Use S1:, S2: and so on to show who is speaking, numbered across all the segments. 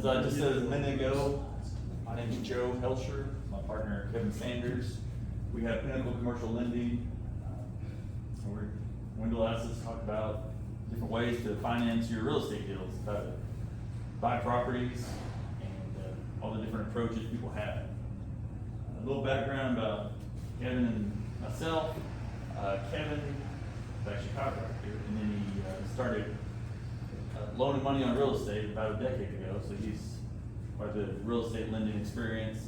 S1: As I just said a minute ago, my name is Joe Helsher, my partner Kevin Sanders. We have Pinnacle Commercial Lending. Wendell asked us to talk about different ways to finance your real estate deals, how to buy properties, and all the different approaches people have. A little background about Kevin and myself. Kevin is actually a chiropractor, and then he started loaning money on real estate about a decade ago, so he's quite a bit of real estate lending experience.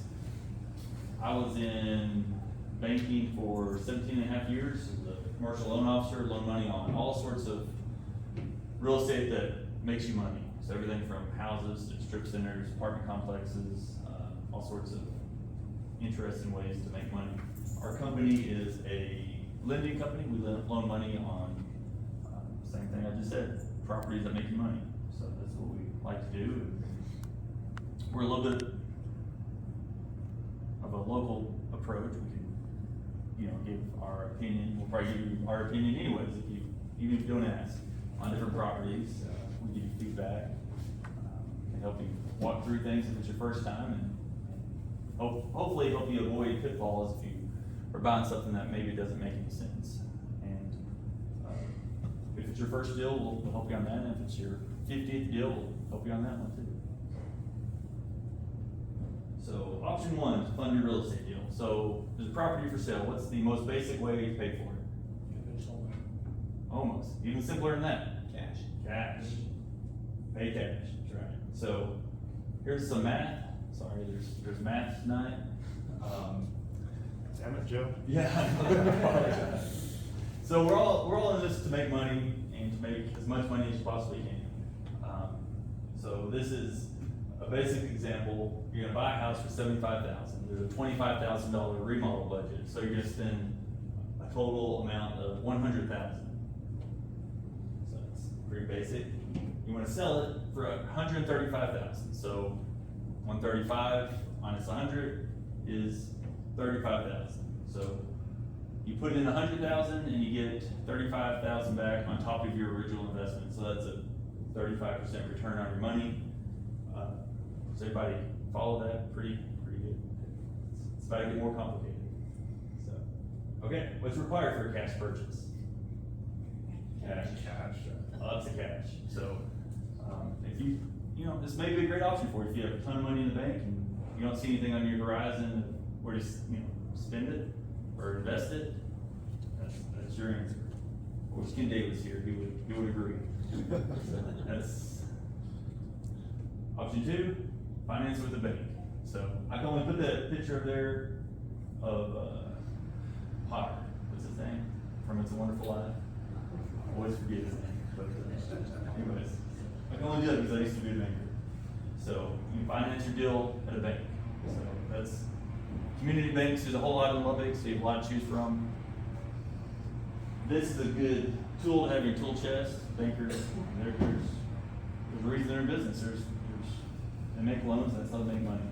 S1: I was in banking for 17 and a half years as a commercial loan officer, loan money on all sorts of real estate that makes you money. So everything from houses to strip centers, apartment complexes, all sorts of interesting ways to make money. Our company is a lending company. We loan money on same thing I just said, properties that make you money. So that's what we like to do. We're a little bit of a local approach. We can, give our opinion. We'll probably give you our opinion anyways, even if you don't ask, on different properties. We give you feedback, and help you walk through things if it's your first time, and hopefully help you avoid pitfalls if you are buying something that maybe doesn't make any sense. And if it's your first deal, we'll help you on that. And if it's your 50th deal, we'll help you on that one too. So option one, to fund your real estate deal. So there's a property for sale. What's the most basic way to pay for it?
S2: Conventional loan.
S1: Almost. Even simpler than that.
S2: Cash.
S1: Cash. Pay cash. That's right. So here's some math. Sorry, there's math tonight.
S2: Damn it, Joe.
S1: Yeah. So we're all in this to make money and to make as much money as you possibly can. So this is a basic example. You're gonna buy a house for $75,000. There's a $25,000 remodel budget, so you're gonna spend a total amount of $100,000. So it's pretty basic. You wanna sell it for $135,000. So 135 minus 100 is 35,000. So you put in 100,000 and you get 35,000 back on top of your original investment. So that's a 35% return on your money. Does everybody follow that? Pretty good. It's about to get more complicated. So, okay, what's required for a cash purchase? Cash. Lots of cash. So, if this may be a great option for you if you have a ton of money in the bank and you don't see anything on your horizon where to, spend it or invest it. That's your answer. Or Ken Davis here, he would agree. So that's option two. Finance with the bank. So I can only put that picture up there of Potter. What's his name? From It's a Wonderful Life. I always forget his name. But anyways, I can only do that because I used to be a banker. So you finance your deal at a bank. So that's community banks. There's a whole lot in Lubbock, so you have a lot to choose from. This is a good tool to have in your tool chest. Bankers, there's a reason they're in business. They make loans, that's how they make money.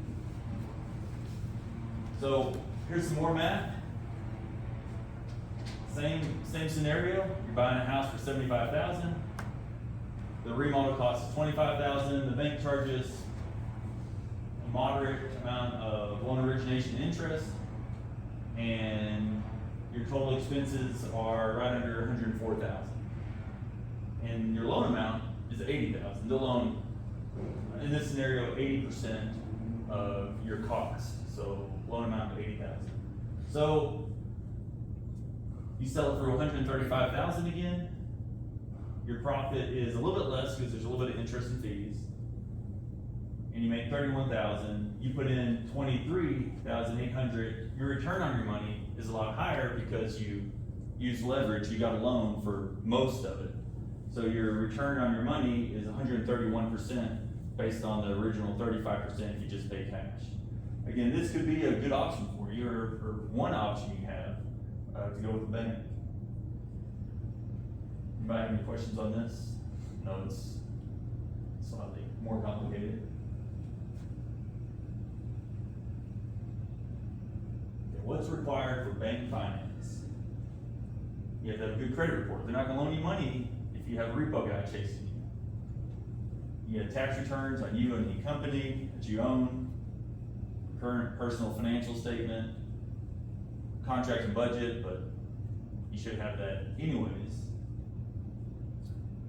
S1: So here's some more math. Same scenario. You're buying a house for $75,000. The remodel cost is $25,000. The bank charges a moderate amount of loan origination interest, and your total expenses are right under $104,000. And your loan amount is $80,000. They'll loan, in this scenario, 80% of your cost. So loan amount of $80,000. So you sell it for $135,000 again. Your profit is a little bit less because there's a little bit of interest and fees. And you make $31,000. You put in $23,800. Your return on your money is a lot higher because you use leverage. You got a loan for most of it. So your return on your money is 131% based on the original 35% if you just pay cash. Again, this could be a good option for you, or one option you have to go with the bank. Anybody have any questions on this? No, it's slightly more complicated. Okay, what's required for bank finance? You have to have a good credit report. They're not going to loan you money if you have a repo guy chasing you. You get tax returns on you and the company that you own, current personal financial statement, contract and budget, but you should have that anyways.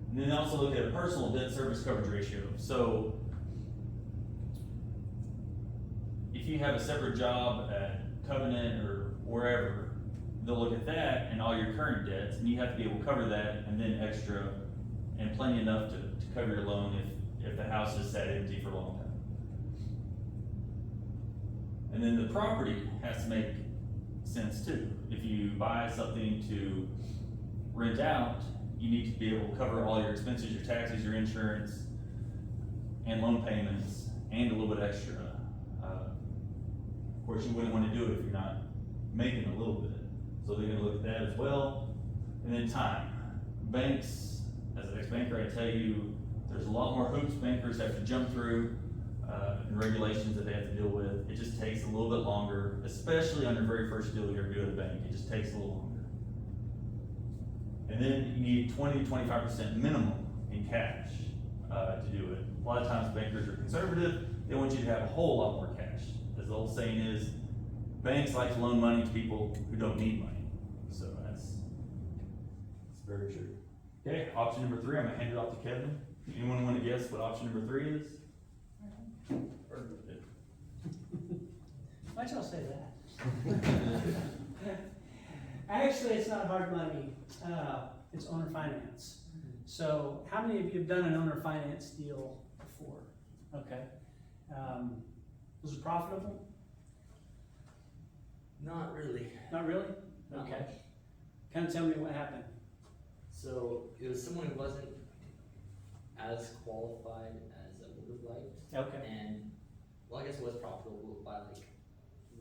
S1: And then also look at a personal debt service coverage ratio. So if you have a separate job at Covenant or wherever, they'll look at that and all your current debts, and you have to be able to cover that and then extra, and plenty enough to cover your loan if the house is sat empty for a long time. And then the property has to make sense too. If you buy something to rent out, you need to be able to cover all your expenses, your taxes, your insurance, and loan payments, and a little bit extra. Of course, you wouldn't want to do it if you're not making a little bit. So they're gonna look at that as well. And then time. Banks, as an ex-banker, I tell you, there's a lot more hoops bankers have to jump through, and regulations that they have to deal with. It just takes a little bit longer, especially on your very first deal you're doing at a bank. It just takes a little longer. And then you need 20 to 25% minimum in cash to do it. A lot of times bankers are conservative. They want you to have a whole lot more cash. As the old saying is, banks like to loan money to people who don't need money. So that's very true. Okay, option number 3, I'm gonna hand it off to Kevin. Anyone want to guess what option number 3 is?
S2: Why'd y'all say that? Actually, it's not hard money. It's owner finance. So how many of you have done an owner finance deal before? Okay. Was it profitable?
S3: Not really.
S2: Not really?
S3: Not
S2: Okay.
S3: much.
S2: Kind of tell me what happened.
S3: So it was someone who wasn't as qualified as I would have liked.
S2: Okay.
S3: And, well, I guess it was profitable by like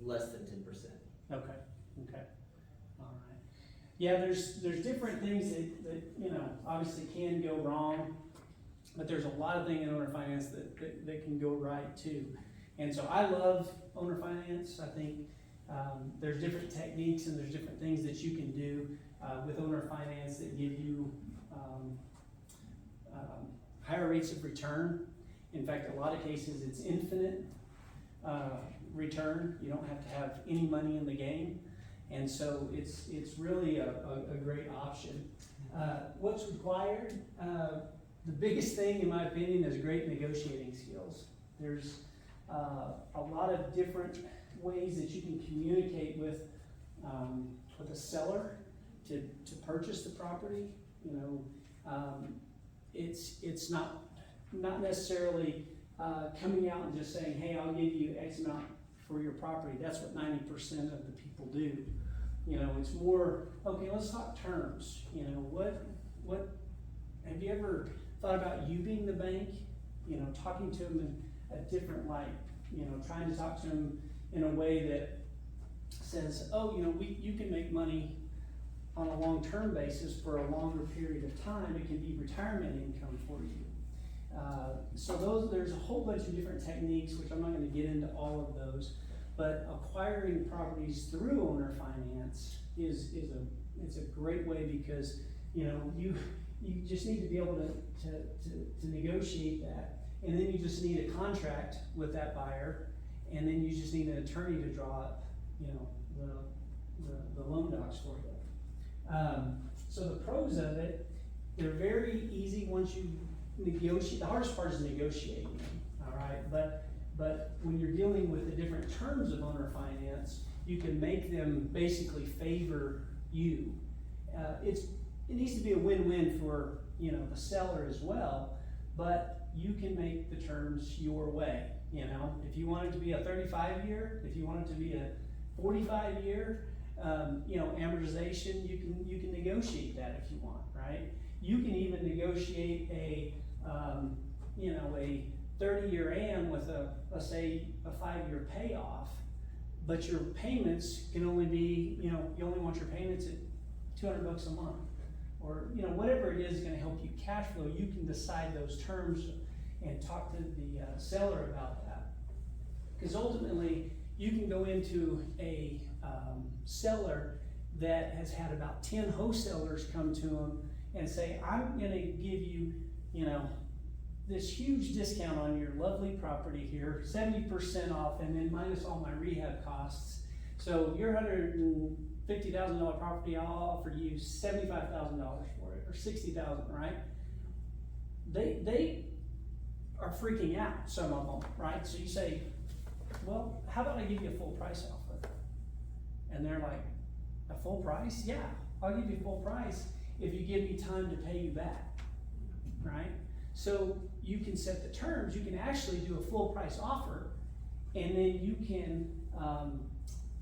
S3: less than 10%.
S2: Okay. Okay. All right. Yeah, there's different things that you know obviously can go wrong, but there's a lot of things in owner finance that can go right too. And so I love owner finance. I think there's different techniques and there's different things that you can do with owner finance that give you higher rates of return. In fact, a lot of cases it's infinite return. You don't have to have any money in the game. And so it's really a great option. What's required? The biggest thing, in my opinion, is great negotiating skills. There's a lot of different ways that you can communicate with a seller to purchase the property. You know, it's not necessarily coming out and just saying, hey, I'll give you X amount for your property. That's what 90% of the people do. You know, it's more, okay, let's talk terms. You know, what have you ever thought about you being the bank? You know, talking to them in a different light. You know, trying to talk to them in a way that says, oh, you know, you can make money on a long-term basis for a longer period of time. It can be retirement income for you. So there's a whole bunch of different techniques, which I'm not going to get into all of those, but acquiring properties through owner finance is a great way because, you know, you just need to be able to negotiate that, and then you just need a contract with that buyer, and then you just need an attorney to draw up, you know, the loan docs for you. So the pros of it, they're very easy once you negotiate. The hardest part is negotiating them, all right? But when you're dealing with the different terms of owner finance, you can make them basically favor you. It needs to be a win-win for, you know, the seller as well, but you can make the terms your way. You know, if you want it to be a 35-year, if you want it to be a 45-year, you know, amortization, you can negotiate that if you want, right? You can even negotiate a 30-year AM with let's say a 5-year payoff, but your payments can only be, you know, you only want your payments at $200 a month, or, you know, whatever it is going to help you cash flow. You can decide those terms and talk to the seller about that, because ultimately you can go into a seller that has had about 10 wholesalers come to them and say, I'm going to give you, you know, this huge discount on your lovely property here, 70% off, and then minus all my rehab costs. So your $150,000 property, I'll offer you $75,000 for it, or $60,000, right? They are freaking out, some of them, right? So you say, well, how about I give you a full price offer? And they're like, a full price? Yeah, I'll give you full price if you give me time to pay you back, right? So you can set the terms, you can actually do a full price offer, and then you can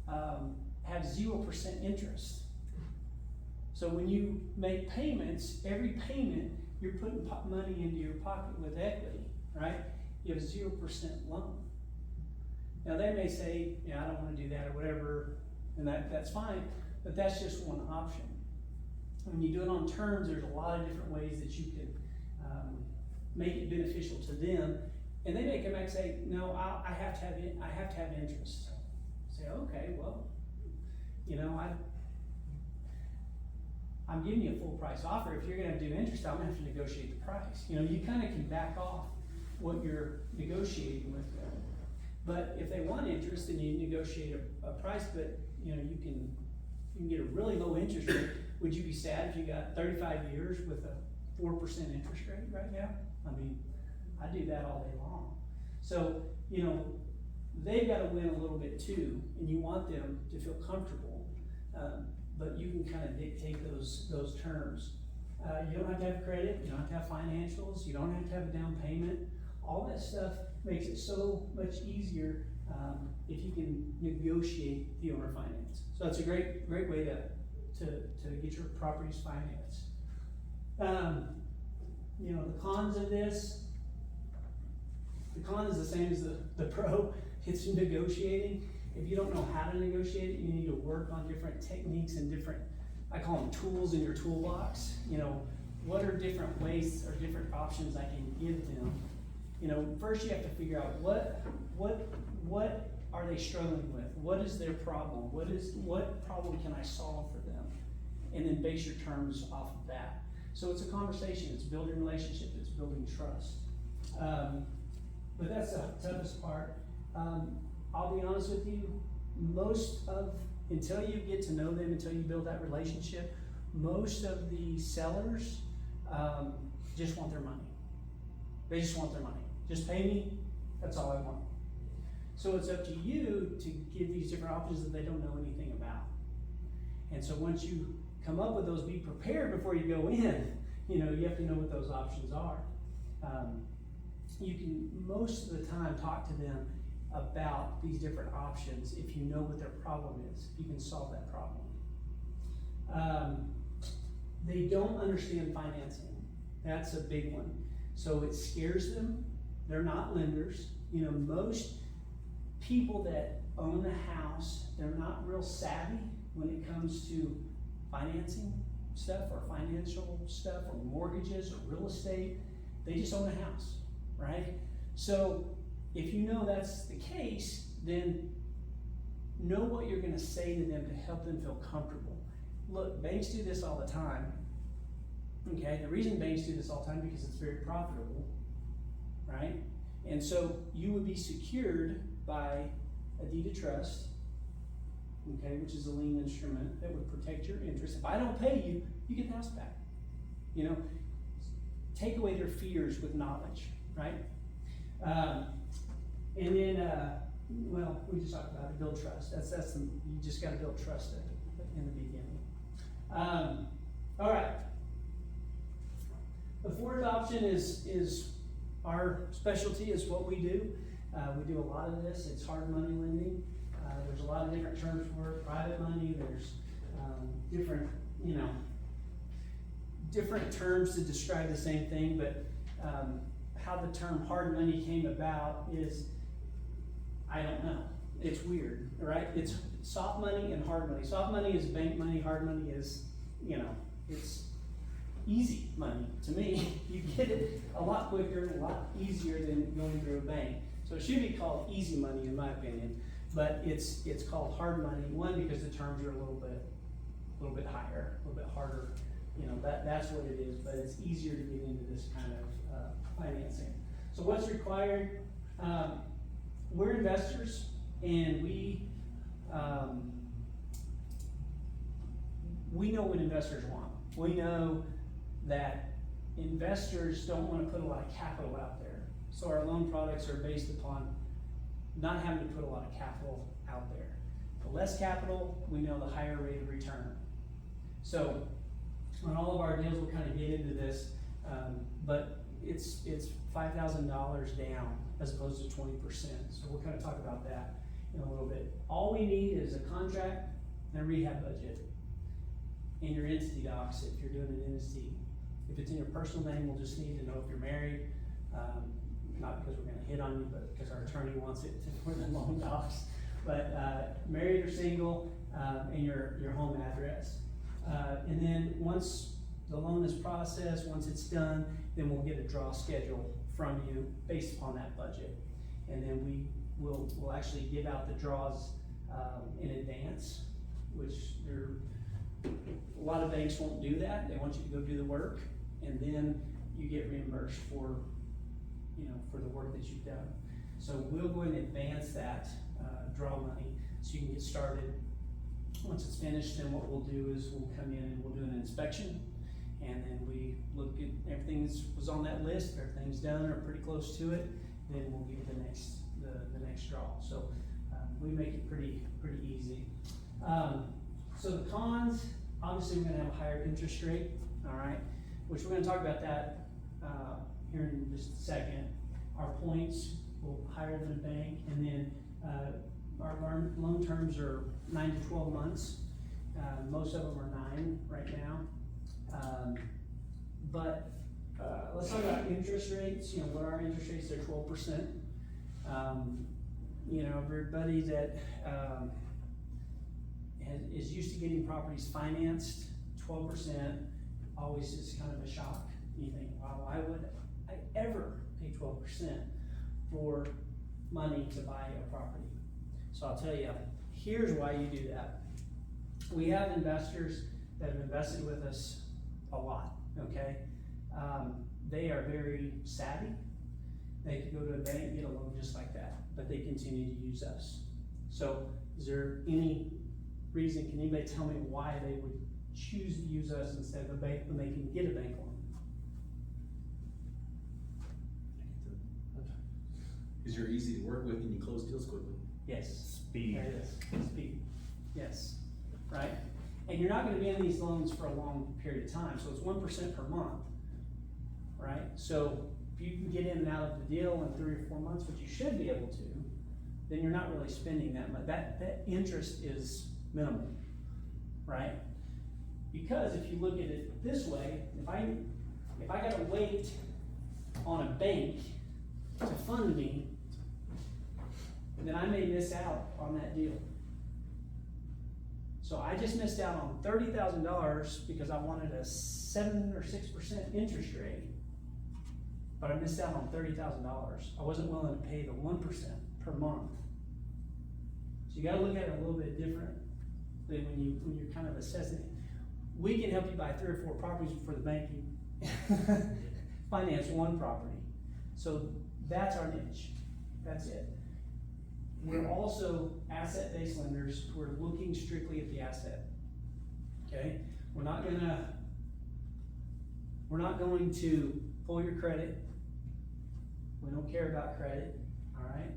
S2: have 0% interest. So when you make payments, every payment, you're putting money into your pocket with equity, right? You have a 0% loan. Now they may say, yeah, I don't want to do that or whatever, and that's fine, but that's just one option. When you do it on terms, there's a lot of different ways that you can make it beneficial to them, and they may come back and say, no, I have to have interest. Say, okay, well, you know, I'm giving you a full price offer. If you're gonna do interest, I'm gonna have to negotiate the price. You know, you kind of can back off what you're negotiating with them. But if they want interest, then you negotiate a price, but you know, you can get a really low interest rate. Would you be sad if you got 35 years with a 4% interest rate right now? I mean, I do that all day long. So, you know, they've got to win a little bit too, and you want them to feel comfortable, but you can kind of dictate those terms. You don't have to have credit, you don't have to have financials, you don't have to have a down payment. All that stuff makes it so much easier if you can negotiate the owner finance. So that's a great way to get your properties financed. You know, the cons of this, the con is the same as the pro. It's negotiating. If you don't know how to negotiate it, you need to work on different techniques and different, I call them tools in your toolbox. You know, what are different ways or different options I can give them? You know, first you have to figure out what are they struggling with? What is their problem? What problem can I solve for them? And then base your terms off of that. So it's a conversation, it's building relationship, it's building trust. But that's the toughest part. I'll be honest with you, until you get to know them, until you build that relationship, most of the sellers just want their money. They just want their money. Just pay me, that's all I want. So it's up to you to give these different options that they don't know anything about. And so once you come up with those, be prepared before you go in. You know, you have to know what those options are. You can most of the time talk to them about these different options if you know what their problem is, if you can solve that problem. They don't understand financing. That's a big one. So it scares them. They're not lenders. You know, most people that own a house, they're not real savvy when it comes to financing stuff or financial stuff or mortgages or real estate. They just own a house, right? So if you know that's the case, then know what you're going to say to them to help them feel comfortable. Look, banks do this all the time. Okay, the reason banks do this all the time because it's very profitable, right? And so you would be secured by a deed of trust, okay, which is a lien instrument that would protect your interest. If I don't pay you, you get the house back. You know, take away their fears with knowledge, right? And then, well, we just talked about it, build trust. You just got to build trust in the beginning. All right. The fourth option is our specialty, is what we do. We do a lot of this. It's hard money lending. There's a lot of different terms for it. Private money. There's different, you know, different terms to describe the same thing. But how the term hard money came about is, I don't know. It's weird, right? It's soft money and hard money. Soft money is bank money. Hard money is, you know, it's easy money to me. You get it a lot quicker, a lot easier than going through a bank. So it should be called easy money in my opinion, but it's called hard money. One, because the terms are a little bit higher, a little bit harder, you know, that's what it is, but it's easier to get into this kind of, financing. So what's required? We're investors, and we know what investors want. We know that investors don't wanna put a lot of capital out there. So our loan products are based upon not having to put a lot of capital out there. The less capital, we know the higher rate of return. So on all of our deals, we'll kind of get into this, but it's $5,000 down as opposed to 20%. So we'll kind of talk about that in a little bit. All we need is a contract and a rehab budget and your entity docs if you're doing an entity. If it's in your personal name, we'll just need to know if you're married, not because we're gonna hit on you, but because our attorney wants it for the loan docs. But married or single, and your home address. And then once the loan is processed, once it's done, then we'll get a draw schedule from you based upon that budget. And then we'll actually give out the draws in advance, which a lot of banks won't do that. They want you to go do the work, and then you get reimbursed for, you know, for the work that you've done. So we'll go ahead and advance that draw money so you can get started. Once it's finished, then what we'll do is we'll come in and we'll do an inspection, and then we look at everything that was on that list. If everything's done or pretty close to it, then we'll give you the next draw. So we make it pretty easy. So the cons, obviously we're gonna have a higher interest rate, all right, which we're gonna talk about that here in just a second. Our points will higher than a bank, and then our loan terms are 9 to 12 months. Most of them are 9 right now. But let's talk about interest rates. You know, what are our interest rates? They're 12%. You know, everybody that is used to getting properties financed, 12% always is kind of a shock. You think, wow, why would I ever pay 12% for money to buy a property? So I'll tell you, here's why you do that. We have investors that have invested with us a lot, okay? They are very savvy. They could go to a bank and get a loan just like that, but they continue to use us. So is there any reason, can anybody tell me why they would choose to use us instead of a bank when they can get a bank loan?
S4: Because you're easy to work with and you close deals quickly.
S2: Yes.
S1: Speed.
S2: There it is, speed, yes, right? And you're not gonna be in these loans for a long period of time, so it's 1% per month, right? So if you can get in and out of the deal in 3 or 4 months, which you should be able to, then you're not really spending that much. That interest is minimal, right? Because if you look at it this way, if I gotta wait on a bank to fund me, then I may miss out on that deal. So I just missed out on $30,000 because I wanted a 7 or 6% interest rate, but I missed out on $30,000. I wasn't willing to pay the 1% per month. So you gotta look at it a little bit different than when you're kind of assessing it. We can help you buy 3 or 4 properties before the bank can finance 1 property. So that's our niche, that's it. We're also asset-based lenders who are looking strictly at the asset, okay? We're not going to pull your credit. We don't care about credit, all right?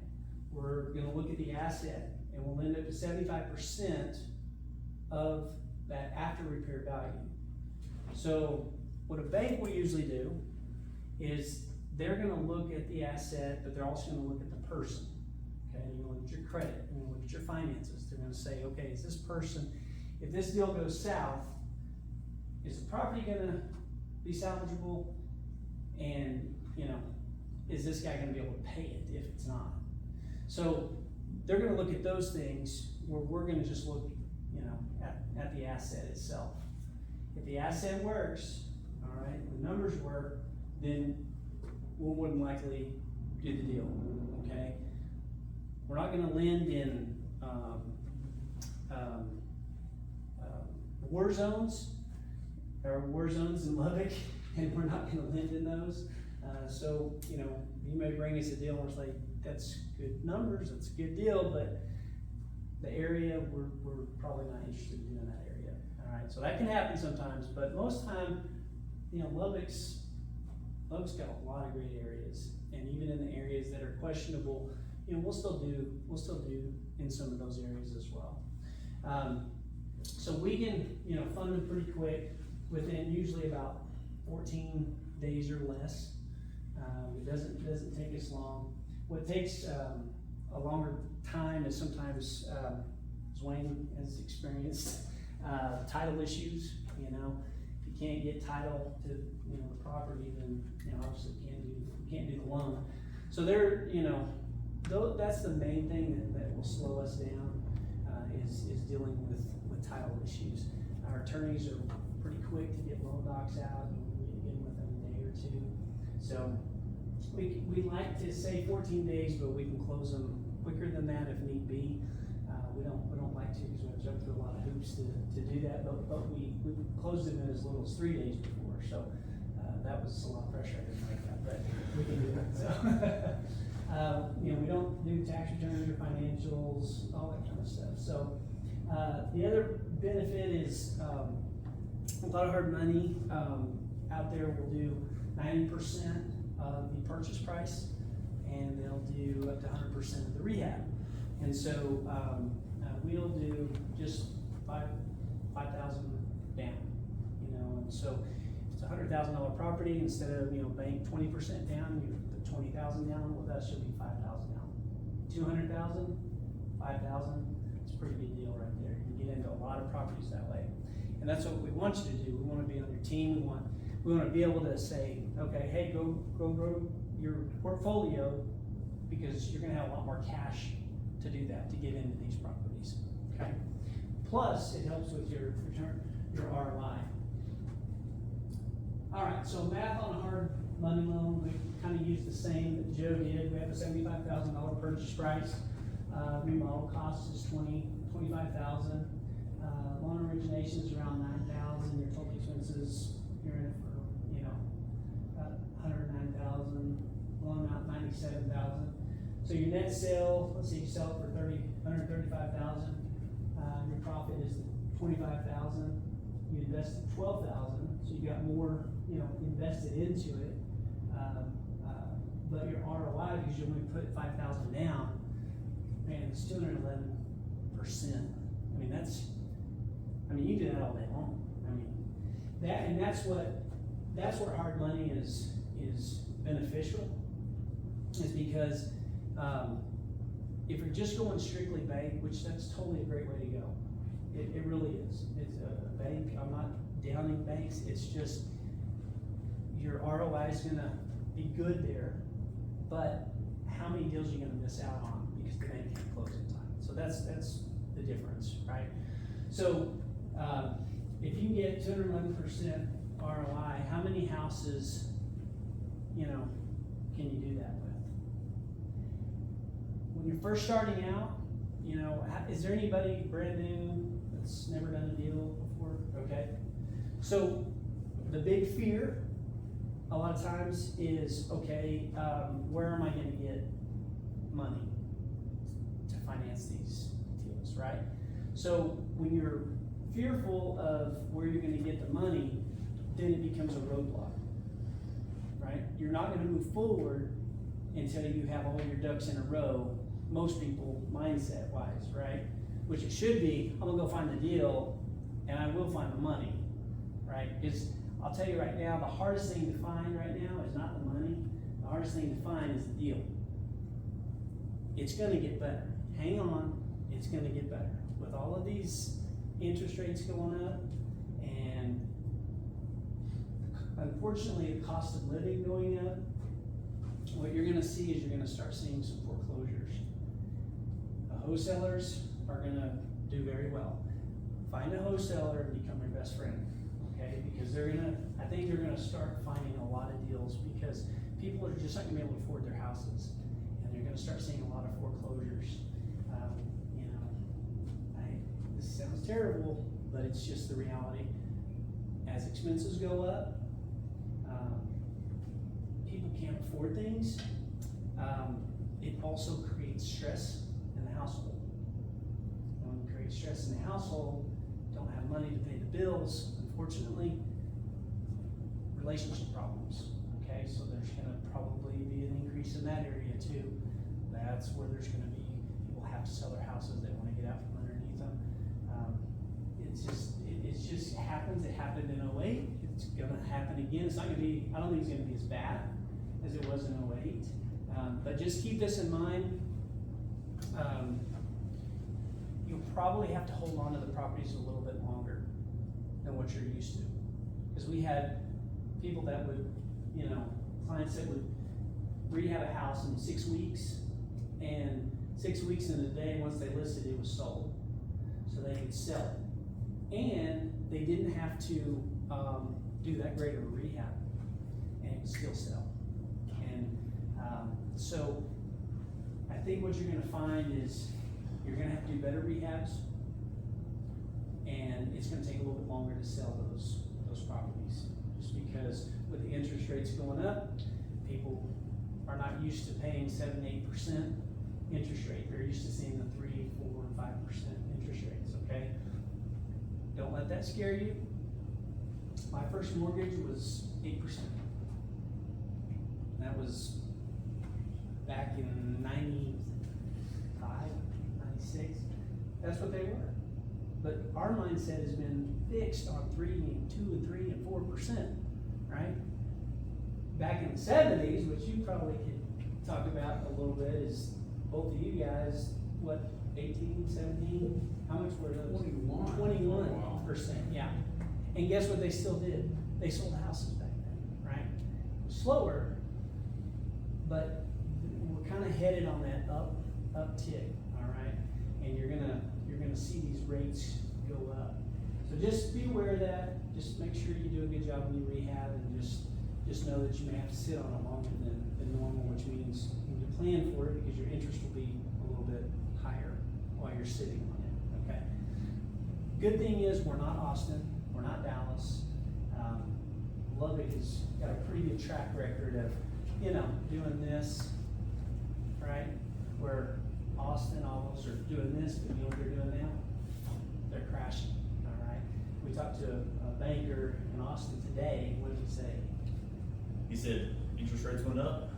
S2: We're gonna look at the asset, and we'll lend up to 75% of that after repair value. So what a bank will usually do is they're gonna look at the asset, but they're also gonna look at the person. Okay, you're gonna look at your credit, you're gonna look at your finances. They're gonna say, okay, is this person, if this deal goes south, is the property gonna be salvageable? And, you know, is this guy gonna be able to pay it if it's not? So they're gonna look at those things where we're gonna just look, you know, at the asset itself. If the asset works, all right, the numbers work, then we'll more than likely do the deal, okay? We're not gonna lend in war zones. are war zones in Lubbock, and we're not gonna lend in those. So, you know, you may bring us a deal and it's like, that's good numbers, that's a good deal, but the area, we're probably not interested in doing that area. All right, so that can happen sometimes, but most time, you know, Lubbock's got a lot of great areas, and even in the areas that are questionable, you know, we'll still do in some of those areas as well. So we can, you know, fund them pretty quick, within usually about 14 days or less. It doesn't take us long. What takes a longer time is sometimes, as Wayne has experienced, title issues. You know, if you can't get title to, you know, the property, then, you know, obviously you can't do the loan. So there, you know, that's the main thing that will slow us down, is dealing with title issues. Our attorneys are pretty quick to get loan docs out, and we get them within a day or two. So we like to say 14 days, but we can close them quicker than that if need be. We don't like to, because we have to jump through a lot of hoops to do that, but we closed them in as little as 3 days before. So that was a lot of pressure. I didn't like that, but we can do it. So you know, we don't do tax returns or financials, all that kind of stuff. So the other benefit is a lot of hard money out there will do 90% of the purchase price, and they'll do up to 100% of the rehab. And so we'll do just $5,000 down, you know. And so if it's a $100,000 property, instead of, you know, bank 20% down, you put 20,000 down. Well, that should be 5,000 down. 200,000, 5,000. It's a pretty good deal right there. You can get into a lot of properties that way, and that's what we want you to do. We want to be on your team. We want to be able to say, okay, hey, go grow your portfolio, because you're going to have a lot more cash to do that, to get into these properties. Okay. Plus, it helps with your return, your ROI. All right. So math on a hard money loan, we kind of use the same that Joe did. We have a $75,000 purchase price. Remodel cost is $25,000. Loan origination is around $9,000. Your total expenses, you're in it for, you know, about $109,000. Loan amount $97,000. So your net sale, let's say you sell it for $135,000. Your profit is $25,000. You invested $12,000, so you got more, you know, invested into it. But your ROI, because you only put $5,000 down, man, it's 211%. I mean, you do that all day long. I mean, that's where hard money is beneficial, is because if you're just going strictly bank, which that's totally a great way to go. It really is. It's a bank. I'm not downing banks. It's just your ROI is gonna be good there, but how many deals are you gonna miss out on because the bank can't close in time? So that's the difference, right? So if you get 211% ROI, how many houses, you know, can you do that with? When you're first starting out, you know, is there anybody brand new that's never done a deal before? Okay. So the big fear a lot of times is, okay, where am I going to get money to finance these deals, right? So when you're fearful of where you're going to get the money, then it becomes a roadblock, right? You're not going to move forward until you have all your ducks in a row, most people mindset wise, right? Which it should be, I'm gonna go find the deal and I will find the money, right? Because I'll tell you right now, the hardest thing to find right now is not the money. The hardest thing to find is the deal. It's gonna get better. Hang on, it's gonna get better. With all of these interest rates going up and unfortunately the cost of living going up, what you're gonna see is you're gonna start seeing some foreclosures. The wholesalers are gonna do very well. Find a wholesaler and become your best friend, okay? Because I think they're gonna start finding a lot of deals, because people are just not gonna be able to afford their houses, and they're gonna start seeing a lot of foreclosures. You know, this sounds terrible, but it's just the reality. as expenses go up, people can't afford things. It also creates stress in the household. When you create stress in the household, don't have money to pay the bills, unfortunately, relationship problems. Okay, so there's gonna probably be an increase in that area too. That's where there's gonna be, people have to sell their houses, they wanna get out from underneath them. It just happens, it happened in '08, it's gonna happen again. It's not gonna be, I don't think it's gonna be as bad as it was in '08. But just keep this in mind. You'll probably have to hold on to the properties a little bit longer than what you're used to. Because we had people that would, clients that would rehab a house in 6 weeks, and 6 weeks in a day, once they listed, it was sold. So they could sell it. And they didn't have to do that great of a rehab, and it would still sell. And so I think what you're gonna find is you're gonna have to do better rehabs, and it's gonna take a little bit longer to sell those properties. Just because with the interest rates going up, people are not used to paying 7-8% interest rate. They're used to seeing the 3, 4, 5% interest rates, okay? Don't let that scare you. My first mortgage was 8%. That was back in 95, 96. That's what they were. But our mindset has been fixed on 2 and 3 and 4%, right? Back in the 70s, which you probably could talk about a little bit, is both of you guys, what, 18, 17? How much were those? 21%, yeah. And guess what they still did? They sold houses back then, right? Slower, but we're kind of headed on that uptick, all right? And you're gonna see these rates go up. So just be aware of that. Just make sure you do a good job when you rehab, and just know that you may have to sit on it longer than normal, which means you need to plan for it because your interest will be a little bit higher while you're sitting on it, okay? Good thing is we're not Austin, we're not Dallas. Lubbock has got a pretty good track record of, doing this, right? Where Austin, all those are doing this, but you know what they're doing now? They're crashing, all right? We talked to a banker in Austin today. What did he say?
S1: He said, interest rates went up,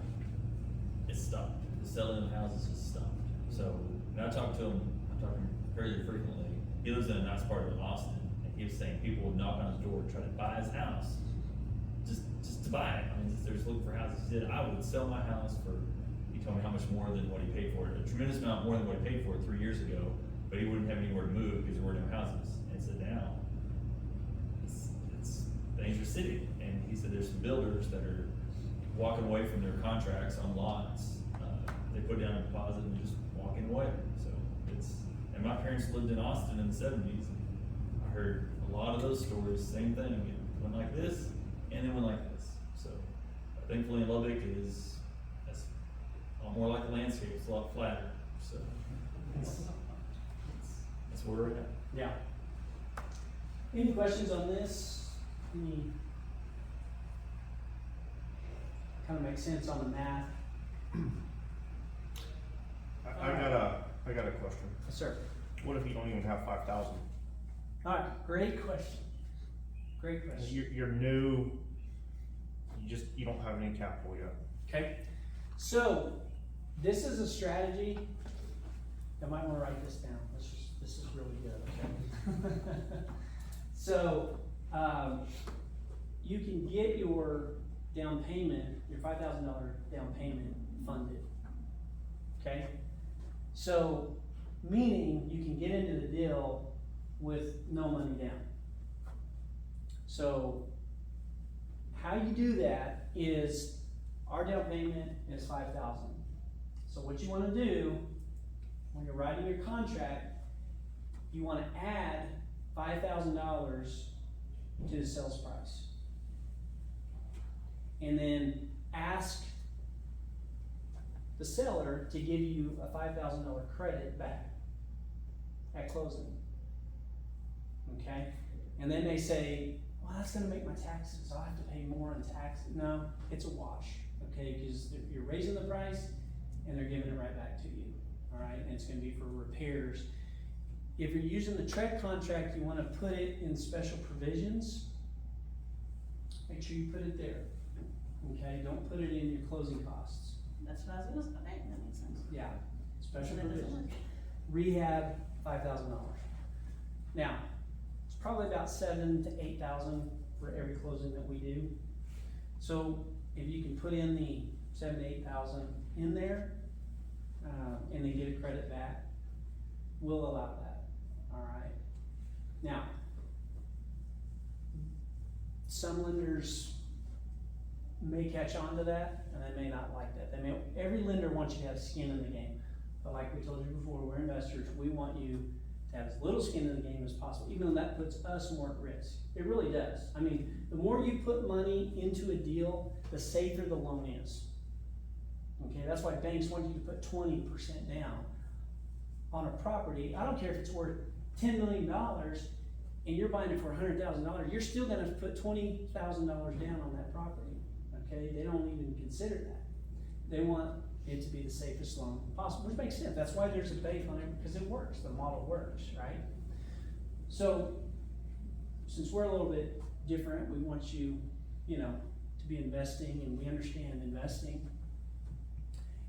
S1: it stopped. The selling of houses has stopped. So, when I talk to him fairly frequently. He lives in a nice part of Austin, and he was saying people would knock on his door and try to buy his house, just to buy it. I mean, they're just looking for houses. He said, I would sell my house for, he told me how much more than what he paid for it, a tremendous amount more than what he paid for it 3 years ago, but he wouldn't have anywhere to move because there were no houses. And he said, now, it's a dangerous city. And he said there's some builders that are walking away from their contracts on lots. They put down a deposit and they're just walking away. So and my parents lived in Austin in the 70s. And I heard a lot of those stories, same thing. It went like this, and then went like this. So thankfully in Lubbock that's a lot more like a landscape. It's a lot flatter. So that's where we're at.
S2: Yeah. Any questions on this? Any kind of make sense on the math?
S5: I got a question.
S2: Yes, sir.
S5: What if you don't even have 5,000?
S2: All right, great question. Great question.
S5: You're new, you don't have any capital yet.
S2: Okay, so this is a strategy. I might want to write this down. This is really good. Okay. So you can get your down payment, your $5,000 down payment funded. Okay, so meaning you can get into the deal with no money down. So how you do that is our down payment is $5,000. So what you want to do when you're writing your contract, you want to add $5,000 to the sales price, and then ask the seller to give you a $5,000 credit back at closing. Okay, and then they say, well, that's gonna make my taxes, I'll have to pay more on taxes. No, it's a wash, okay, cause you're raising the price and they're giving it right back to you, all right, and it's gonna be for repairs. If you're using the TREC contract, you wanna put it in special provisions, make sure you put it there, okay, don't put it in your closing costs.
S6: That's what I was gonna say, okay, that makes sense.
S2: Yeah, special
S6: That doesn't
S2: provisions.
S6: work.
S2: Rehab, $5,000. Now, it's probably about 7,000 to 8,000 for every closing that we do. So if you can put in the 7,000 to 8,000 in there, and then get a credit back, we'll allow that, all right? Now, some lenders may catch on to that, and they may not like that. Every lender wants you to have skin in the game. But like we told you before, we're investors, we want you to have as little skin in the game as possible, even though that puts us more at risk. It really does. I mean, the more you put money into a deal, the safer the loan is. Okay, that's why banks want you to put 20% down on a property. I don't care if it's worth $10 million and you're buying it for $100,000, you're still gonna put $20,000 down on that property. Okay, they don't even consider that. They want it to be the safest loan possible, which makes sense. That's why there's a bank on it, because it works, the model works, right? So, since we're a little bit different, we want you, to be investing, and we understand investing.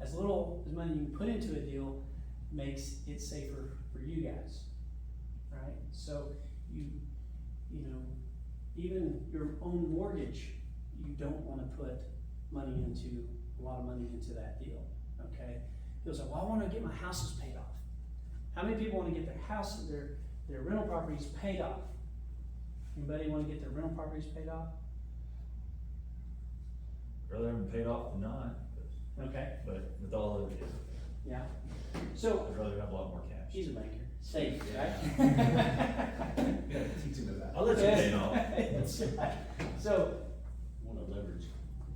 S2: As little as money you can put into a deal makes it safer for you guys, right? So, even your own mortgage, you don't wanna put a lot of money into that deal, okay? People say, well, I wanna get my houses paid off. How many people wanna get their house, their rental properties paid off? Anybody wanna get their rental properties paid off?
S1: Rather have them paid off than not,
S2: Okay,
S1: but with all of it,
S2: yeah. So,
S1: I'd rather have a lot more cash.
S2: he's a banker, safe, right?
S4: You gotta teach him about.
S1: I'll let you pay it off.
S2: That's right. So,
S4: Wanna leverage.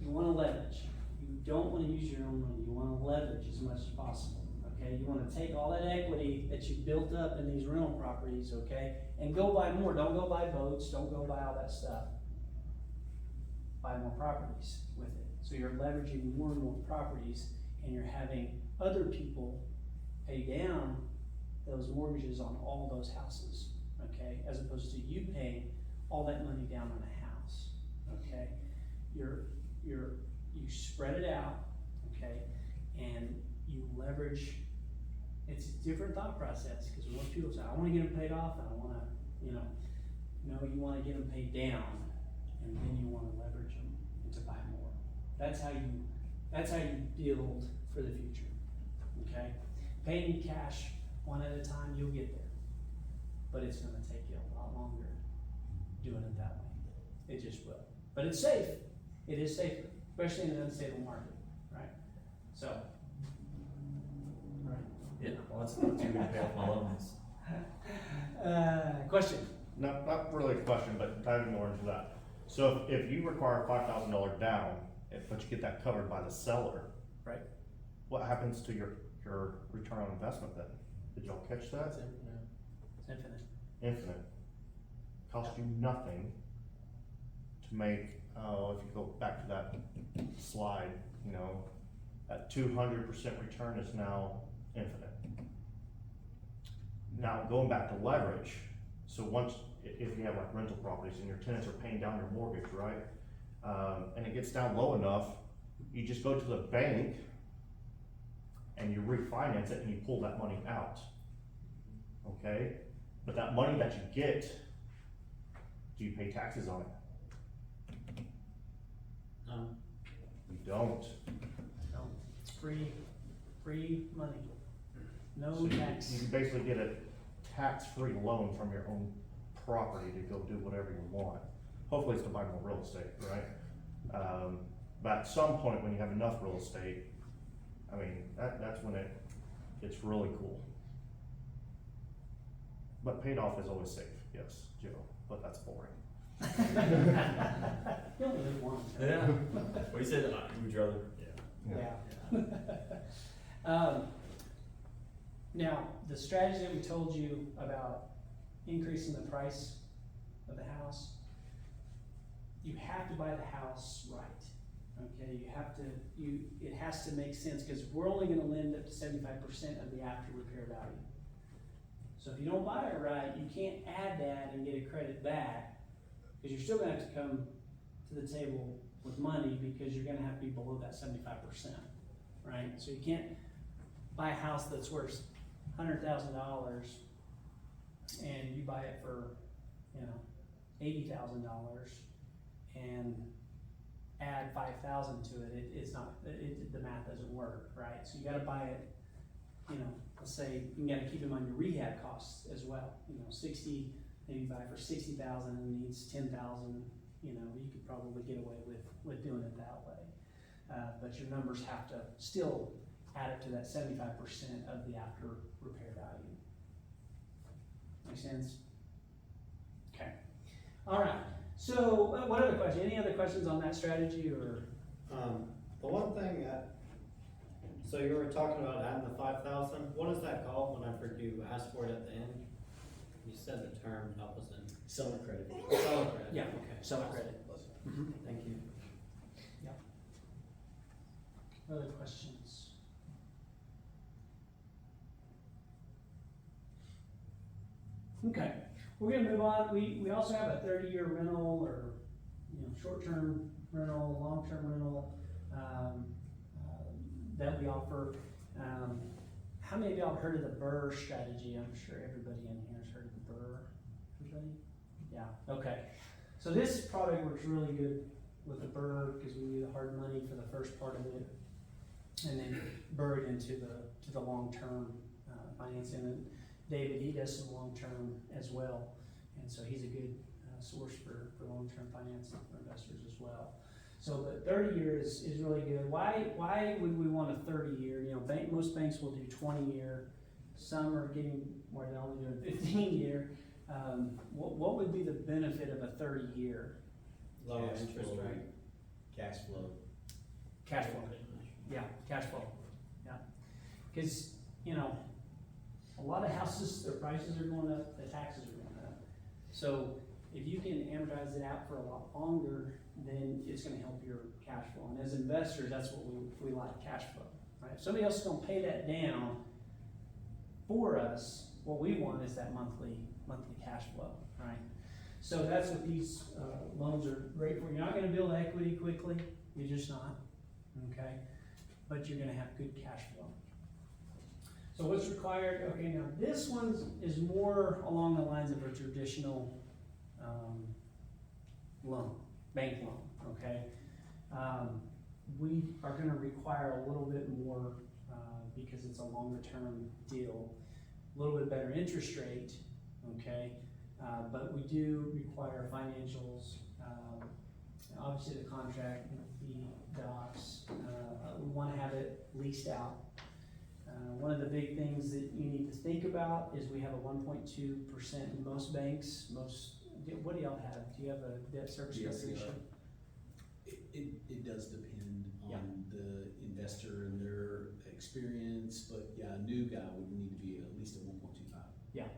S2: you wanna leverage. You don't wanna use your own money, you wanna leverage as much as possible, okay? You wanna take all that equity that you built up in these rental properties, okay? And go buy more, don't go buy boats, don't go buy all that stuff. Buy more properties with it. So you're leveraging more and more properties, and you're having other people pay down those mortgages on all those houses, okay? As opposed to you paying all that money down on a house, okay? You spread it out, okay? And you leverage, it's a different thought process, because most people say, I wanna get them paid off, and I wanna, no, you wanna get them paid down, and then you wanna leverage them to buy more. That's how you build for the future, okay? Paying cash one at a time, you'll get there. But it's gonna take you a lot longer doing it that way. It just will. But it's safe. It is safer, especially in an unstable market, right? So. All right.
S1: Yeah, well, that's not too good to pay off my loans.
S2: Question?
S5: Not really a question, but diving more into that. So if you require $5,000 down, but you get that covered by the seller.
S2: Right.
S5: What happens to your return on investment then? Did y'all catch that?
S2: It's infinite.
S5: Infinite. Cost you nothing to make, if you go back to that slide, that 200% return is now infinite. Now, going back to leverage, so once, if you have like rental properties and your tenants are paying down your mortgage, right? And it gets down low enough, you just go to the bank and you refinance it and you pull that money out, okay? But that money that you get, do you pay taxes on it? You don't.
S2: No, it's free money. No
S5: So
S2: tax.
S5: you basically get a tax-free loan from your own property to go do whatever you want. Hopefully it's to buy more real estate, right? But at some point when you have enough real estate, I mean, that's when it gets really cool. But paid off is always safe, yes, Joe, but that's boring.
S2: You only live once. right?
S1: Yeah. Well, you said, would you rather,
S2: Yeah. Now, the strategy that we told you about increasing the price of the house, you have to buy the house right, okay? You have to, it has to make sense, cause we're only gonna lend up to 75% of the after repair value. So if you don't buy it right, you can't add that and get a credit back, cause you're still gonna have to come to the table with money, because you're gonna have to be below that 75%, right? So you can't buy a house that's worth $100,000 and you buy it for, you know, $80,000 and add 5,000 to it. It's not, the math doesn't work, right? So you gotta buy it, you know, let's say you gotta keep in mind your rehab costs as well. You know, 60, maybe you buy it for 60,000 and it needs 10,000, you know, you could probably get away with doing it that way. But your numbers have to still add up to that 75% of the after repair value. Make sense? Okay. All right. So, what other question? Any other questions on that strategy, or?
S7: The one thing so you were talking about adding the 5,000, what is that called when I heard you ask for it at the end? You said the term, help us in.
S4: Seller credit.
S7: Seller credit.
S2: Yeah.
S7: Okay.
S2: Seller credit.
S7: Thank you.
S2: Other questions? Okay, we're gonna move on. We also have a 30-year rental, or, you know, short-term rental, long-term rental, that we offer. How many of y'all have heard of the BRRRR strategy? I'm sure everybody in here has heard of the BRRRR. Everybody? Yeah, okay. So this product works really good with the BRRRR, because we need the hard money for the first part of it, and then BRRRR it into the long-term financing. And David, he does some long-term as well, and so he's a good source for long-term financing for investors as well. So, but 30 years is really good. Why would we want a 30-year? You know, most banks will do 20-year. Some are getting where they're only doing 15-year. What would be the benefit of a 30-year?
S7: Lower
S4: Cash
S7: interest
S4: flow.
S7: rate.
S4: Cash flow.
S2: Cash flow. Yeah, cash flow. Yeah, because, you know, a lot of houses, their prices are going up, the taxes are going up. So if you can amortize it out for a lot longer, then it's gonna help your cash flow. And as investors, that's what we like, cash flow, right? If somebody else is gonna pay that down for us, what we want is that monthly cash flow, right? So that's what these loans are great for. You're not gonna build equity quickly, you're just not, okay? But you're gonna have good cash flow. So what's required? Okay, now this one is more along the lines of a traditional loan, bank loan, okay? We are gonna require a little bit more because it's a longer term deal, a little bit better interest rate, okay? But we do require financials, obviously the contract, the docs, we wanna have it leased out. One of the big things that you need to think about is we have a 1.2% in most banks. What do y'all have? Do you have a debt service coverage ratio?
S4: It does depend
S2: Yeah.
S4: on the investor and their experience, but yeah, a new guy would need to be at least at 1.25.
S2: Yeah.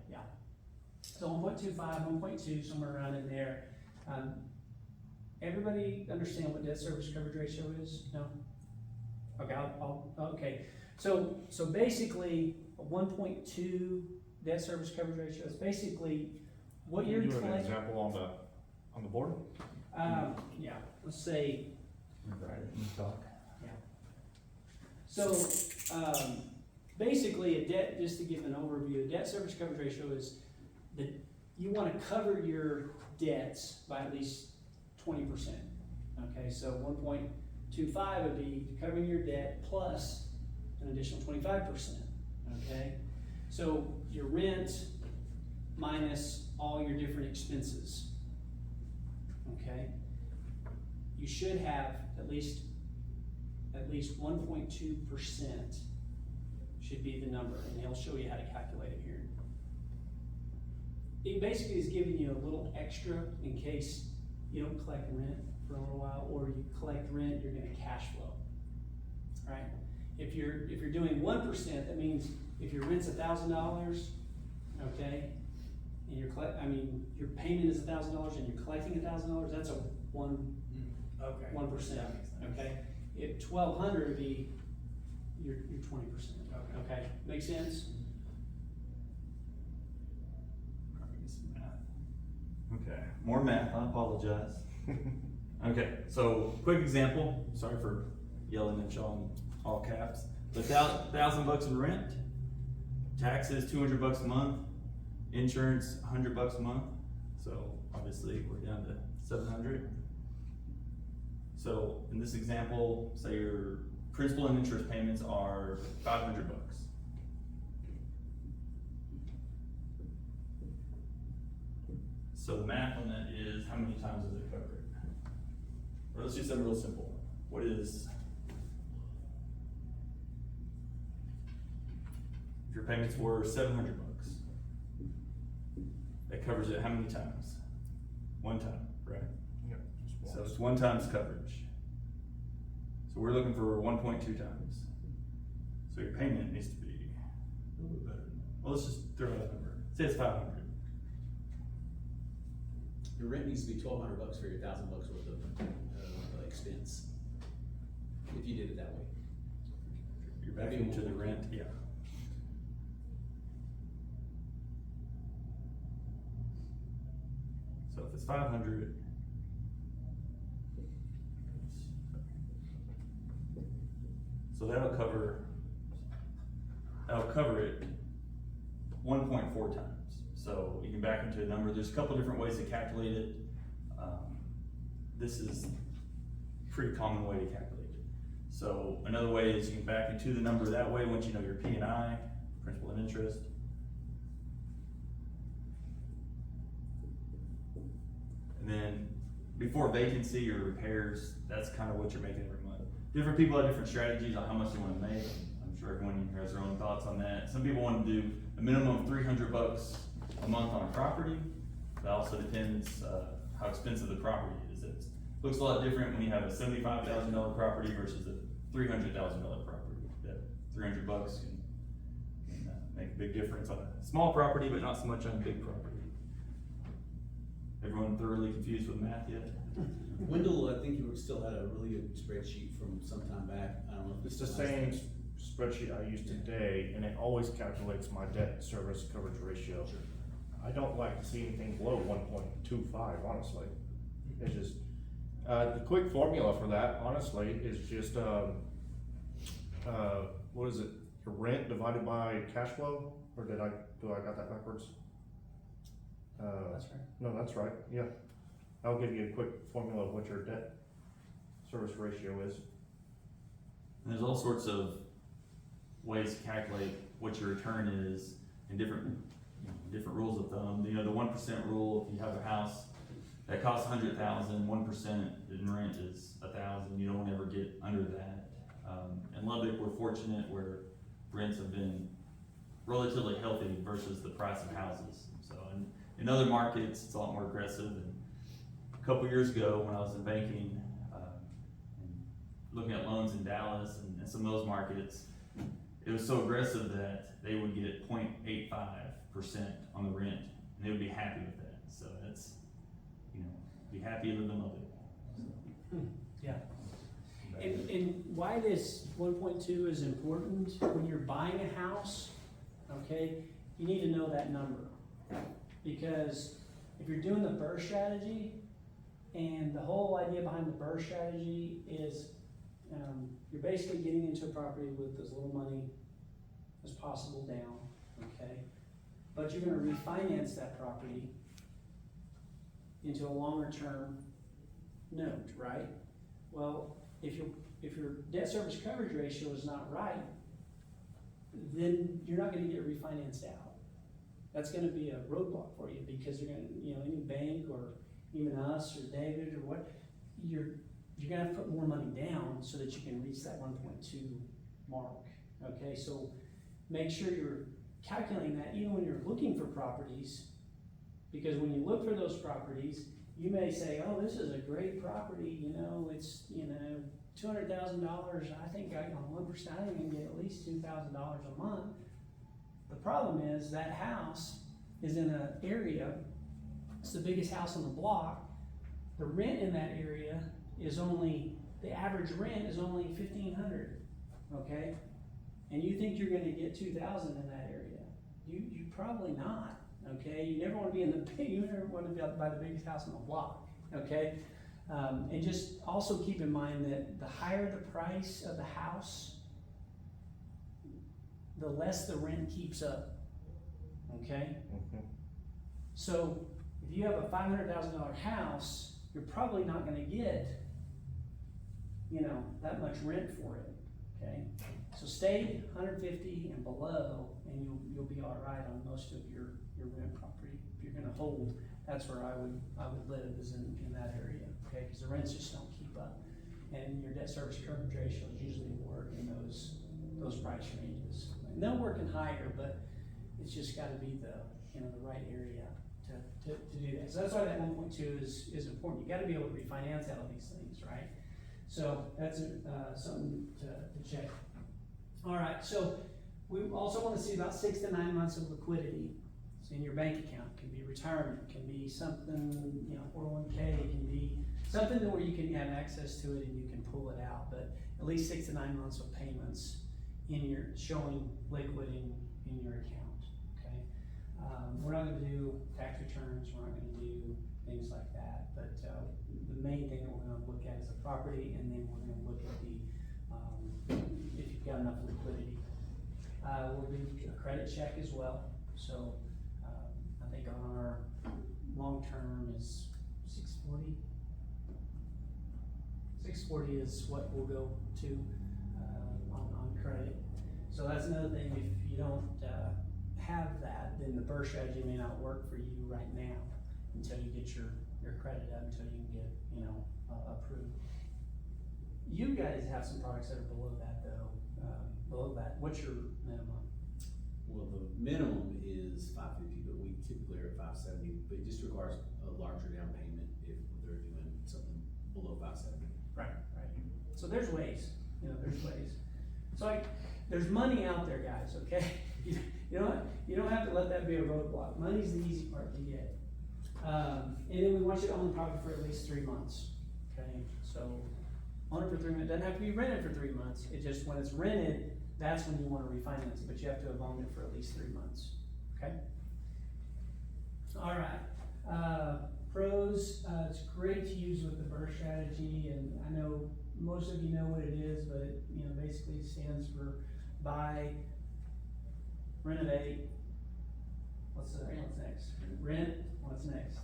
S2: So 1.25, 1.2, somewhere around in there. Everybody understand what debt service coverage ratio is? No? Okay, okay. So basically, a 1.2 debt service coverage ratio is basically what you're
S5: Can you do an
S2: collecting.
S5: example on the board?
S2: Yeah, let's say, so, basically a debt, just to give an overview, a debt service coverage ratio is that you wanna cover your debts by at least 20%. Okay, so 1.25 would be covering your debt plus an additional 25%, okay? So your rent minus all your different expenses, okay? You should have at least 1.2% should be the number, and he'll show you how to calculate it here. It basically is giving you a little extra in case you don't collect rent for a little while, or you collect rent, you're gonna cash flow, right? If you're doing 1%, that means if your rent's $1,000, okay, and your payment is $1,000 and you're collecting $1,000, one,
S7: Okay.
S2: 1%,
S7: That makes sense.
S2: okay? If 1,200 would be your 20%,
S7: Okay.
S2: okay? Make sense?
S1: Probably get some math. Okay, more math, I apologize. Okay, so quick example, sorry for yelling at y'all in all caps, but $1,000 in rent, taxes $200 a month, insurance $100 a month, so obviously we're down to 700. So in this example, say your principal and interest payments are $500. So the math on that is, how many times does it cover it? Or let's do something real simple. What is, if your payments were $700, that covers it how many times? One time, right?
S5: Yep, just
S1: So
S5: once.
S1: it's one times coverage. So we're looking for 1.2 times. So your payment needs to be a little bit better than that. Well, let's just throw out a number. Say it's 500.
S4: Your rent needs to be $1,200 for your $1,000 worth of expense. If you did it that way.
S1: You're back into the rent, yeah. So if it's 500. So that'll cover it 1.4 times. So you can back into a number. There's a couple different ways to calculate it. This is a pretty common way to calculate it. So another way is you can back into the number that way once you know your P&I, principal and interest. And then before vacancy or repairs, that's kind of what you're making every month. Different people have different strategies on how much they want to make. I'm sure everyone in here has their own thoughts on that. Some people want to do a minimum of $300 a month on a property. That also depends how expensive the property is. It looks a lot different when you have a $75,000 property versus a $300,000 property. That $300 can make a big difference on a small property, but not so much on a big property. Everyone thoroughly confused with math yet?
S4: Wendell, I think you still had a really good spreadsheet from some time back. I don't know if
S5: It's the same spreadsheet I use today, and it always calculates my debt service coverage ratio.
S4: Sure.
S5: I don't like to see anything below 1.25, honestly. It's just, the quick formula for that, honestly, is just, what is it? Your rent divided by cash flow, or do I got that backwards?
S2: That's right.
S5: No, that's right, yeah. I'll give you a quick formula of what your debt service ratio is.
S1: And there's all sorts of ways to calculate what your return is and different rules of thumb. You know, the 1% rule, if you have a house that costs $100,000, 1% in rent is $1,000. You don't want to ever get under that. In Lubbock, we're fortunate where rents have been relatively healthy versus the price of houses. So in other markets, it's a lot more aggressive. And a couple years ago, when I was in banking, and looking at loans in Dallas and some of those markets, it was so aggressive that they would get 0.85% on the rent, and they would be happy with that. So that's, be happy to live in Lubbock.
S2: Yeah. And why this 1.2 is important, when you're buying a house, okay, you need to know that number. Because if you're doing the BRRRR strategy, and the whole idea behind the BRRRR strategy is you're basically getting into a property with as little money as possible down, okay? But you're gonna refinance that property into a longer term note, right? Well, if your debt service coverage ratio is not right, then you're not gonna get it refinanced out. That's gonna be a roadblock for you, because you're gonna, any bank or even us or David or what, you're gonna have to put more money down so that you can reach that 1.2 mark, okay? So make sure you're calculating that even when you're looking for properties, because when you look for those properties, you may say, oh, this is a great property, it's, $200,000, I think on 1%, I think I can get at least $2,000 a month. The problem is that house is in an area, it's the biggest house on the block, the rent in that area is only, the average rent is only 1,500, okay? And you think you're gonna get 2,000 in that area. You probably not, okay? You never wanna be in the, you never wanna be by the biggest house on the block, okay? And just also keep in mind that the higher the price of the house, the less the rent keeps up, okay?
S5: Mhm.
S2: So if you have a $500,000 house, you're probably not gonna get, that much rent for it, okay? So stay 150 and below, and you'll be all right on most of your rent property. If you're gonna hold, that's where I would live, is in that area, okay? Because the rents just don't keep up, and your debt service coverage ratios usually work in those price ranges. And they'll work in higher, but it's just got to be the right area to do that. So that's why that 1.2 is important. You got to be able to refinance out of these things, right? So that's something to check. All right, so we also want to see about 6 to 9 months of liquidity. So in your bank account, it can be retirement, can be something, 401k, it can be something where you can have access to it and you can pull it out. But at least 6 to 9 months of payments showing liquid in your account, okay? We're not gonna do tax returns, we're not gonna do things like that, but the main thing that we're gonna look at is the property, and then we're gonna look at if you've got enough liquidity. We'll do a credit check as well, so I think on our long term is 640. 640 is what we'll go to on credit. So that's another thing, if you don't have that, then the burst strategy may not work for you right now until you get your credit up, until you can get, approved. You guys have some products that are below that though, below that. What's your minimum?
S4: Well, the minimum is 550, but we typically are at 570, but it just requires a larger down payment if they're doing something below 570.
S2: Right. So there's ways, there's ways. So there's money out there, guys, okay? You don't have to let that be a roadblock. Money's the easy part to get. And then we want you to own the property for at least 3 months, okay? So own it for 3 months, doesn't have to be rented for 3 months. It just, when it's rented, that's when you wanna refinance it, but you have to have owned it for at least 3 months, okay? All right, pros, it's great to use with the burst strategy, and I know most of you know what it is, but it, basically stands for buy, renovate, what's next? Rent, what's next?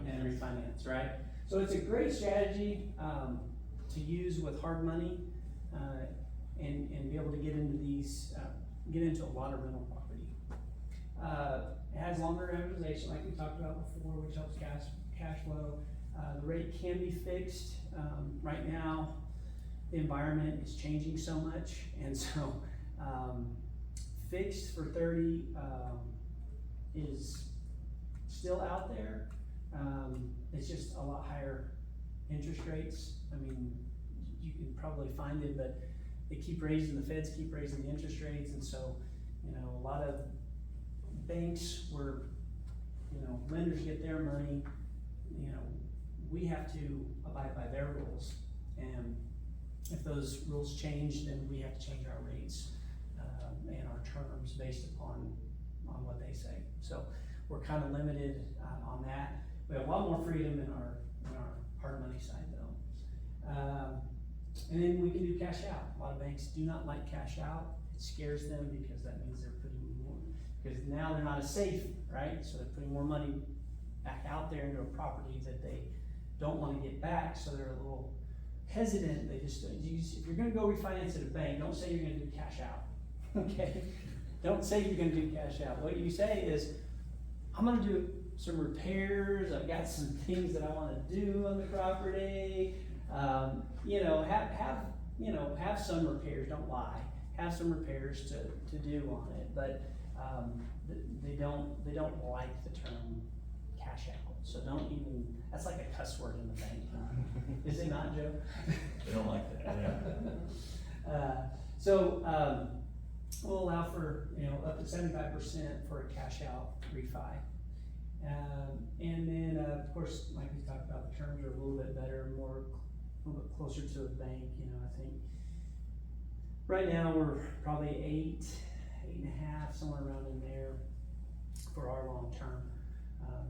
S2: And refinance, right? So it's a great strategy, to use with hard money, and be able to get into a lot of rental property. It has longer amortization, like we talked about before, which helps cash flow. The rate can be fixed. Right now, the environment is changing so much, and so fixed for 30 is still out there. It's just a lot higher interest rates. I mean, you can probably find it, but they keep raising, the feds keep raising the interest rates, and so, a lot of banks where, lenders get their money, we have to abide by their rules, and if those rules change, then we have to change our rates, and our terms based upon what they say. So we're kind of limited, on that. We have a lot more freedom in our hard money side though. And then we can do cash out. A lot of banks do not like cash out. It scares them because that means they're putting more, because now they're not as safe, right? So they're putting more money back out there into a property that they don't want to get back, so they're a little hesitant. They just, if you're gonna go refinance at a bank, don't say you're gonna do cash out, okay? Don't say you're gonna do cash out. What you say is, I'm gonna do some repairs, I've got some things that I wanna do on the property. Have some repairs, don't lie. Have some repairs to do on it, but, they don't like the term cash out. So don't even, that's like a cuss word in the bank, huh? Is it not, Joe?
S1: They don't like that, yeah.
S2: We'll allow for, up to 75% for a cash out refi. And then, of course, like we talked about, the terms are a little bit better, a little bit closer to a bank, you know, I think. Right now, we're probably 8.5, somewhere around in there for our long term.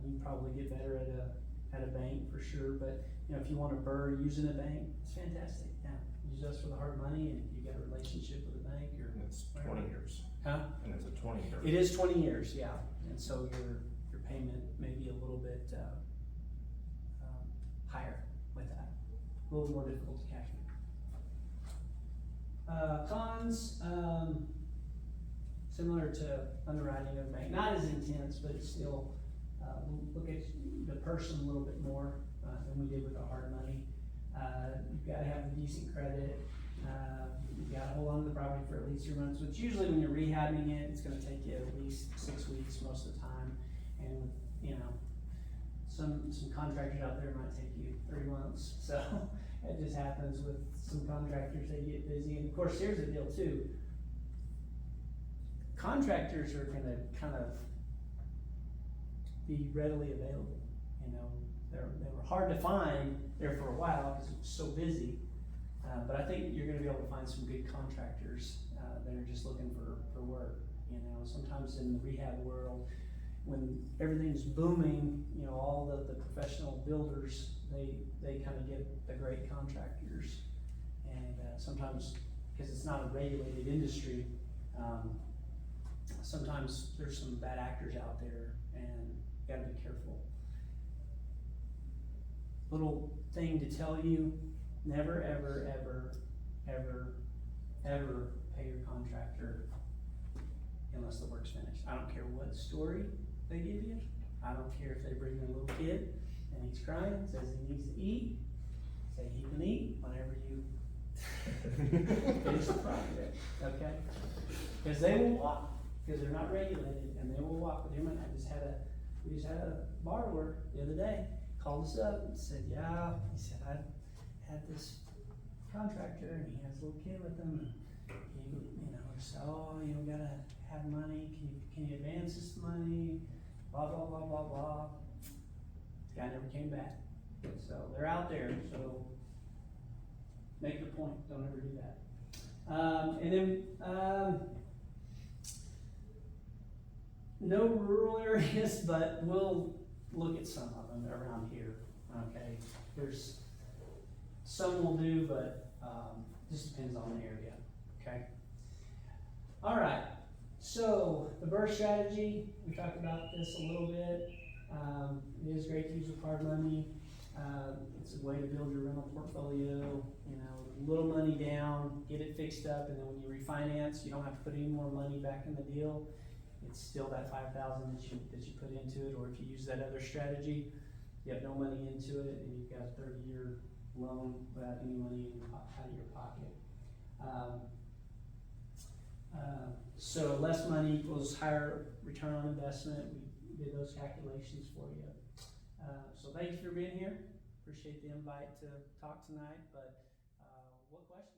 S2: You can probably get better at a bank for sure, but, you know, if you want to burr using a bank, it's fantastic, yeah. Use us for the hard money and you got a relationship with the bank or.
S5: And it's 20 years.
S2: Huh?
S5: And it's a 20-year.
S2: It is 20 years, yeah, and so your payment may be a little bit, higher with that, a little more difficult to calculate. Cons, similar to underwriting of a bank, not as intense, but it's still, we'll look at the person a little bit more, than we did with the hard money. You've gotta have a decent credit, you gotta hold on to the property for at least 3 months, which usually when you're rehabbing it, it's gonna take you at least 6 weeks most of the time. And, you know, some contractors out there might take you 3 months, so it just happens with some contractors, they get busy. And of course, here's the deal too. Contractors are gonna kind of be readily available, you know, they were hard to find there for a while because it was so busy. But I think you're gonna be able to find some good contractors, that are just looking for work, you know. Sometimes in the rehab world, when everything's booming, you know, all the professional builders, they kind of get the great contractors. And, sometimes, because it's not a regulated industry, sometimes there's some bad actors out there and you gotta be careful. Little thing to tell you, never, ever, ever, ever, ever pay your contractor unless the work's finished. I don't care what story they give you. I don't care if they bring their little kid and he's crying, says he needs to eat. Say he can eat whenever you finish the project, okay? Because they will walk, because they're not regulated, and they will walk with him. And we just had a borrower the other day, called us up and said, yeah, he said, I had this contractor and he has a little kid with him, and he, you know, said, oh, you know, gotta have money, can you advance this money, blah, blah, blah, blah, blah. The guy never came back. So they're out there, so make the point, don't ever do that. And then, no rural areas, but we'll look at some of them around here, okay? There's, some will do, but, just depends on the area, okay? All right, so the burst strategy, we talked about this a little bit. It is great to use with hard money. It's a way to build your rental portfolio, you know, little money down, get it fixed up, and then when you refinance, you don't have to put any more money back in the deal. It's still that $5,000 that you put into it, or if you use that other strategy, you have no money into it, and you've got a 30-year loan without any money out of your pocket. So less money equals higher return on investment. We did those calculations for you. So thank you for being here. Appreciate the invite to talk tonight, but what questions?